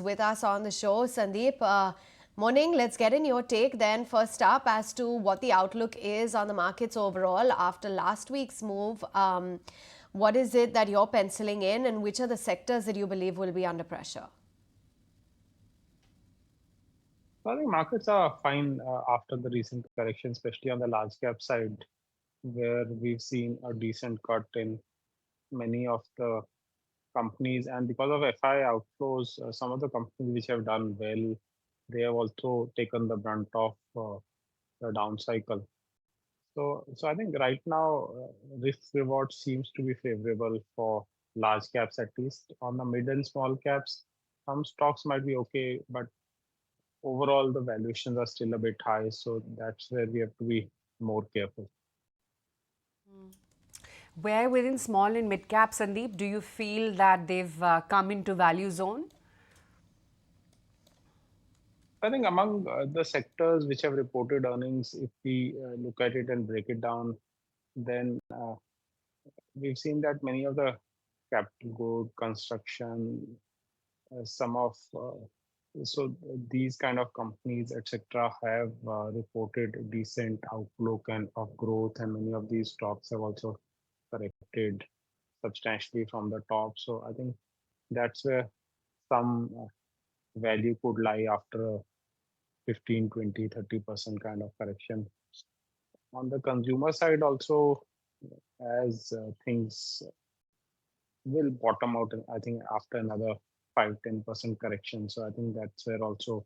with us on the show. Sandip, morning. Let's get in your take then. First up, as to what the outlook is on the markets overall after last week's move. What is it that you're penciling in, and which are the sectors that you believe will be under pressure? I think markets are fine after the recent correction, especially on the large cap side, where we've seen a decent cut in many of the companies. And because of FII outflows, some of the companies which have done well, they have also taken the brunt of the down cycle. So I think right now, risk reward seems to be favorable for large caps, at least. On the mid and small caps, some stocks might be okay, but overall the valuations are still a bit high. So that's where we have to be more careful. Where within small and mid cap, Sandeep, do you feel that they've come into value zone? I think among the sectors which have reported earnings, if we look at it and break it down, then we've seen that many of the capital good construction, some of so these kind of companies, etc., have reported decent outlook and of growth, and many of these stocks have also corrected substantially from the top. So I think that's where some value could lie after a 15, 20, 30% kind of correction. On the consumer side also, as things will bottom out, I think, after another 5-10% correction. So I think that's where also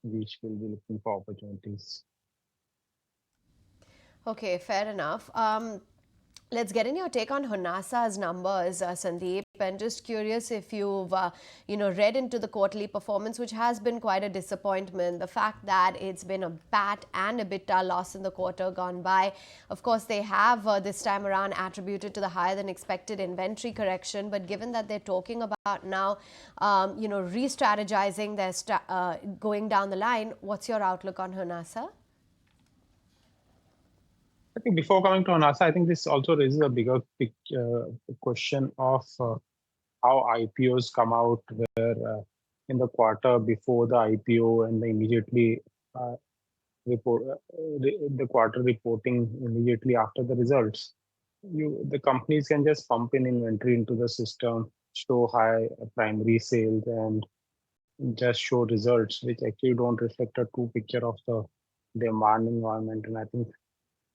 we will be looking for opportunities. Okay, fair enough. Let's get in your take on Honasa's numbers, Sandeep, and just curious if you've, read into the quarterly performance, which has been quite a disappointment. The fact that it's been a PAT and EBITDA loss in the quarter gone by. Of course, they have this time around attributed to the higher than expected inventory correction. But given that they're talking about now, re-strategizing their going down the line, what's your outlook on Honasa? I think before coming to Honasa, I think this also raises a bigger question of how IPOs come out, where in the quarter before the IPO and immediately the quarter reporting immediately after the results, the companies can just pump in inventory into the system, show high primary sales, and just show results which actually don't reflect a true picture of the demand environment. And I think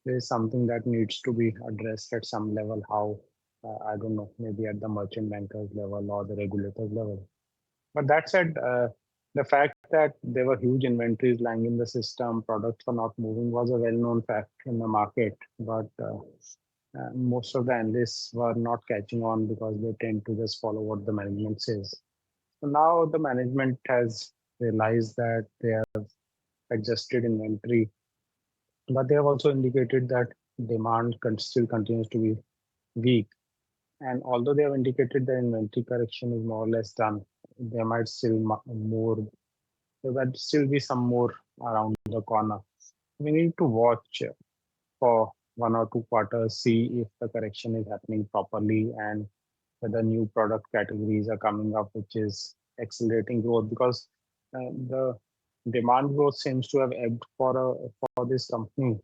there is something that needs to be addressed at some level, how, I don't know, maybe at the merchant bankers level or the regulators level. But that said, the fact that there were huge inventories lying in the system, products were not moving, was a well-known fact in the market. But most of the analysts were not catching on because they tend to just follow what the management says. So now the management has realized that they have adjusted inventory, but they have also indicated that demand still continues to be weak. And although they have indicated the inventory correction is more or less done, there might still be some more around the corner. We need to watch for 1 or 2 quarters, see if the correction is happening properly and whether new product categories are coming up, which is accelerating growth, because the demand growth seems to have ebbed for this company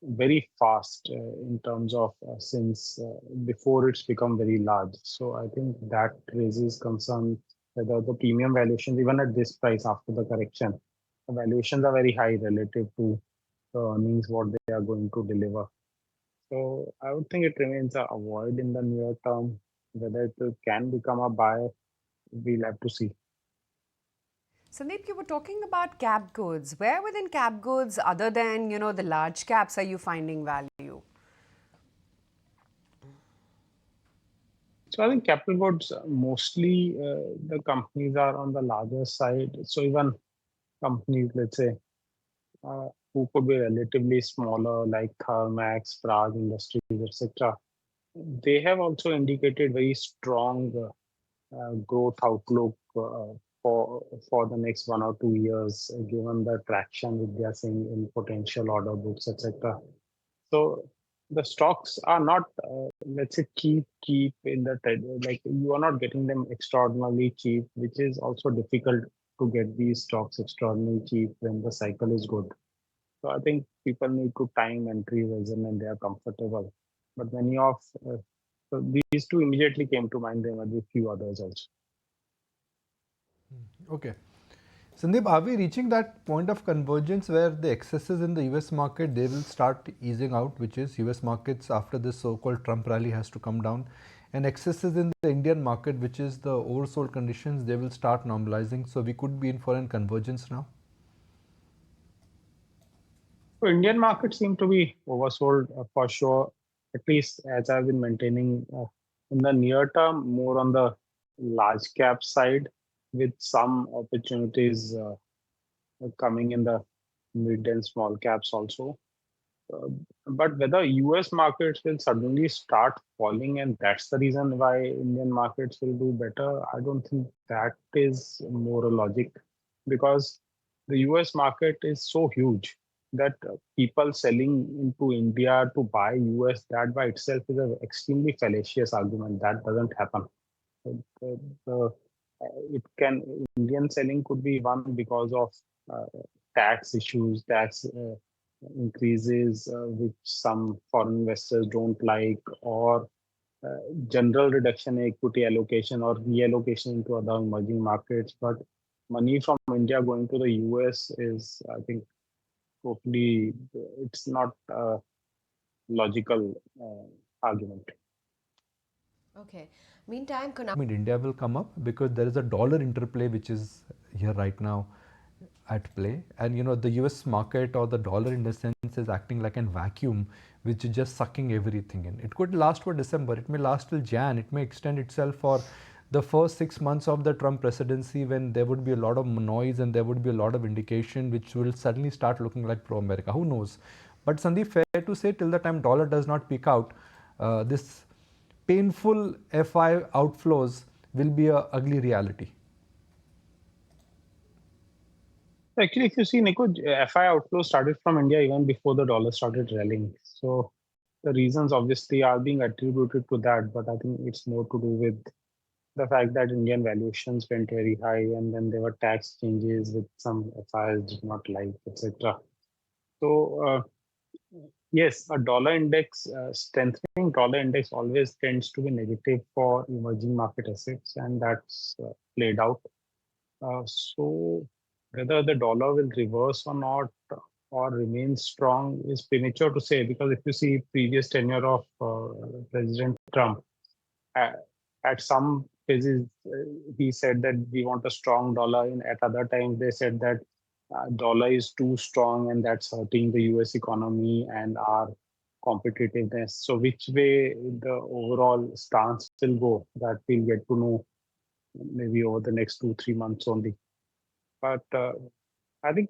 very fast in terms of since before it's become very large. So I think that raises concern whether the premium valuations, even at this price after the correction, the valuations are very high relative to the earnings what they are going to deliver. So I would think it remains a avoid in the near term. Whether it can become a buy, we'll have to see. Sandeep, you were talking about cap goods. Where within cap goods, other than, the large caps, are you finding value? So I think capital goods, mostly the companies are on the larger side. So even companies, let's say, who could be relatively smaller, like Thermax, Praj Industries, etc., they have also indicated very strong growth outlook for the next 1 or 2 years, given the traction that they are seeing in potential order books, etc. So the stocks are not, let's say, cheap in the like you are not getting them extraordinarily cheap, which is also difficult to get these stocks extraordinarily cheap when the cycle is good. So I think people need to time entries as and when they are comfortable. But many of so these two immediately came to mind. There might be a few others also. Okay. Sandeep, are we reaching that point of convergence where the excesses in the US market, they will start easing out, which is US markets after this so-called Trump rally has to come down, and excesses in the Indian market, which is the oversold conditions, they will start normalizing. So we could be in for a convergence now. So Indian markets seem to be oversold for sure, at least as I've been maintaining in the near term, more on the large cap side, with some opportunities coming in the mid and small caps also. Uh, but whether US markets will suddenly start falling and that's the reason why Indian markets will do better, I don't think that is more a logic, because the US market is so huge that people selling into India to buy US, that by itself is an extremely fallacious argument. That doesn't happen. The, the, it can Indian selling could be one because of uh, tax issues, tax increases which some foreign investors don't like, or uh, general reduction in equity allocation or reallocation into other emerging markets. But money from India going to the US is, I think, totally, it's not a logical argument. Okay. Meantime, I mean, India will come up because there is a dollar interplay which is here right now at play, and the US market or the dollar in the sense is acting like a vacuum which is just sucking everything in. It could last for December, it may last till Jan, it may extend itself for the first 6 months of the Trump presidency, when there would be a lot of noise and there would be a lot of indication which will suddenly start looking like pro America. Who knows? But Sandeep, fair to say, till the time dollar does not peak out, this painful FI outflows will be a ugly reality. Actually, if you see, Nico, FI outflow started from India even before the dollar started rallying. So the reasons obviously are being attributed to that, but I think it's more to do with the fact that Indian valuations went very high, and then there were tax changes with some FIs did not like, etc. So yes, a dollar index, strengthening dollar index always tends to be negative for emerging market assets, and that's played out. So whether the dollar will reverse or not, or remain strong, is premature to say, because if you see previous tenure of President Trump, uh, at some phases he said that we want a strong dollar, and at other times they said that dollar is too strong and that's hurting the US economy and our competitiveness. So which way the overall stance will go, that we'll get to know maybe over the next 2-3 months only. But I think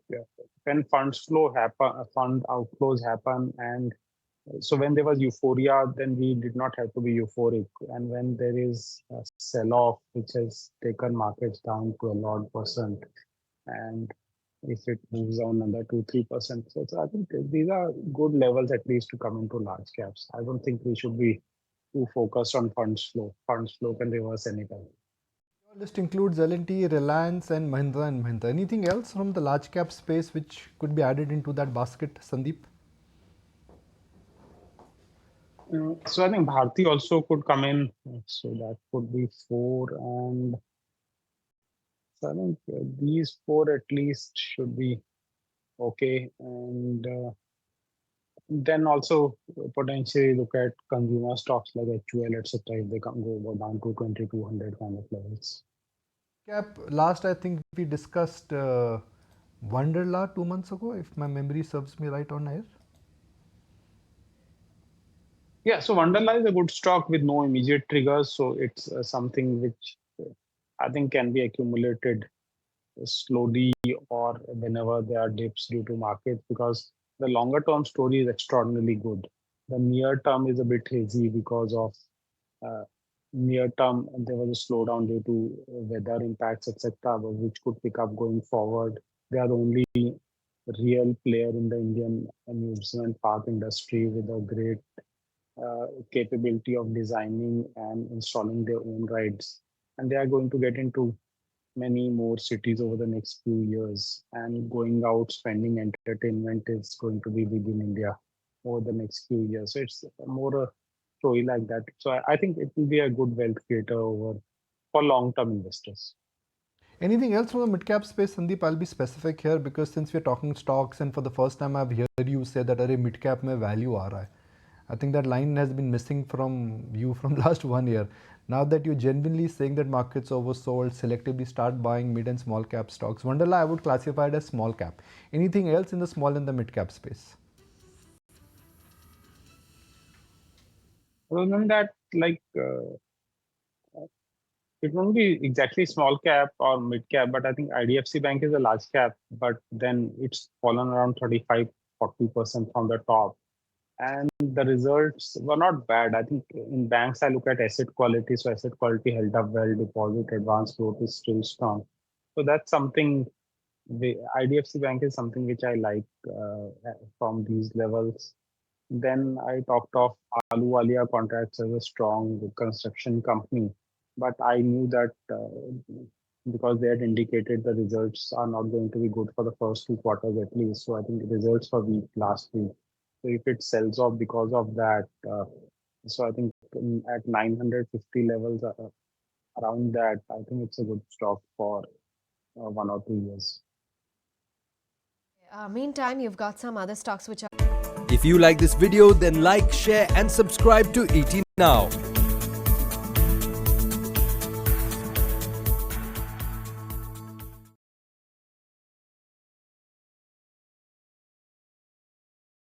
when fund outflows happen, and so when there was euphoria, then we did not have to be euphoric. And when there is a sell-off, which has taken markets down to a lot percent, and if it moves down another 2-3%, so I think these are good levels at least to come into large caps. I don't think we should be too focused on funds flow. Funds flow can reverse anytime. Your list includes L&T, Reliance, and Mahindra and Mahindra. Anything else from the large cap space which could be added into that basket, Sandeep? So I think Bharti also could come in. So that could be four. And so I think these four at least should be okay. And then also potentially look at consumer stocks like HUL, etc. If they can go down to 2,200 kind of levels. Cap, last I think we discussed Wonderla 2 months ago, if my memory serves me right on air. Yeah, so Wonderla is a good stock with no immediate triggers. So it's something which I think can be accumulated slowly or whenever there are dips due to markets, because the longer term story is extraordinarily good. The near term is a bit hazy because of uh, near term there was a slowdown due to weather impacts, etc., which could pick up going forward. They are the only real player in the Indian amusement park industry with a great capability of designing and installing their own rides. And they are going to get into many more cities over the next few years. And going out, spending entertainment is going to be big in India over the next few years. So it's more a story like that. So I think it will be a good wealth creator over for long-term investors. Anything else from the mid-cap space, Sandeep? I'll be specific here because since we're talking stocks and for the first time I've heard you say that अरे mid-cap में value आ रहा है. I think that line has been missing from you from last 1 year. Now that you're genuinely saying that markets oversold, selectively start buying mid and small cap stocks. Wonderla, I would classify it as small cap. Anything else in the small and the mid-cap space? Other than that, it won't be exactly small cap or mid cap, but I think IDFC Bank is a large cap, but then it's fallen around 35-40% from the top. And the results were not bad. I think in banks, I look at asset quality. So asset quality held up well, deposit advance growth is still strong. So that's something, the IDFC Bank is something which I like from these levels. Then I talked of Ahluwalia Contracts as a strong construction company, but I knew that because they had indicated the results are not going to be good for the first 2 quarters at least. So I think the results were weak last week. So if it sells off because of that, so I think at 950 levels, around that, I think it's a good stock for 1 or 2 years. Meantime, you've got some other stocks which are. If you like this video, then like, share and subscribe to ET Now.